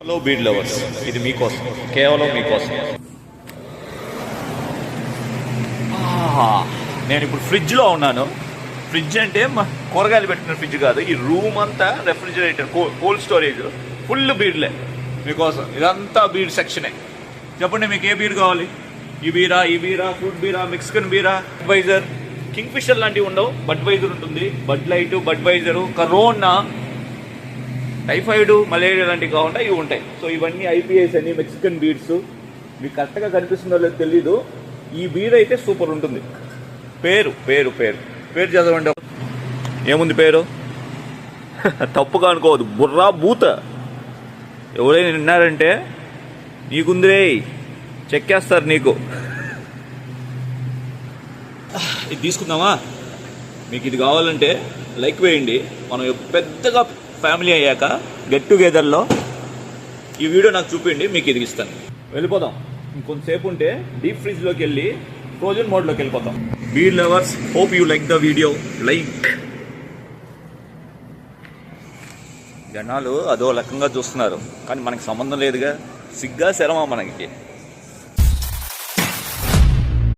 Hello bead lovers, ఇది మీకోసం, కేవలం మీకోసం. నేను ఇప్పుడు ఫ్రిడ్జ్లో ఉన్నాను. ఫ్రిడ్జ్ అంటే కూరగాయలు పెట్టిన ఫ్రిడ్జ్ కాదు, ఈ రూమ్ అంతా రెఫ్రిజిరేటర్, కోల్డ్ స్టోరేజ్, ఫుల్ బీడ్లే మీకోసం. ఇదంతా బీడ్ సెక్షనే. చెప్పండి మీకు ఏ బీడ్ కావాలి? ఈ బీరా, ఫ్రూట్ బీరా, మెక్సికన్ బీరా, బడ్వైజర్, కింగ్ ఫిషర్ లాంటివి ఉండవు. బడ్వైజర్ ఉంటుంది, Bud Light, Budweiser, Corona, typhoid, malaria లాంటివి కాకుండా ఇవి ఉంటాయి. సో ఇవన్నీ ఐపీఎస్ అని మెక్సికన్ బీడ్స్. మీకు కరెక్ట్గా కనిపిస్తుందో లేదో తెలీదు. ఈ బీడ్ అయితే సూపర్ ఉంటుంది. పేరు పేరు పేరు పేరు చదవండి. ఏముంది పేరు? తప్పుగా అనుకోవద్దు, బుర్రా బూత. ఎవరైనా విన్నారంటే నీకుందిరే, చెక్కేస్తారు నీకు. ఇది తీసుకుందామా? మీకు ఇది కావాలంటే లైక్ వేయండి. మనం పెద్దగా ఫ్యామిలీ అయ్యాక గెట్ టుగెదర్లో ఈ వీడియో నాకు చూపిండి, మీకు ఇది ఇస్తాను. వెళ్ళిపోదాం. ఇంకొంతసేపు ఉంటే డీప్ ఫ్రిడ్జ్లోకి వెళ్ళి ఫ్రోజన్ మోడ్లోకి వెళ్ళిపోతాం. Bead lovers, hope you like the video. Like. జనాలు అదో రకంగా చూస్తున్నారు, కానీ మనకి సంబంధం లేదుగా. సిగ్గా శరమా మనకి.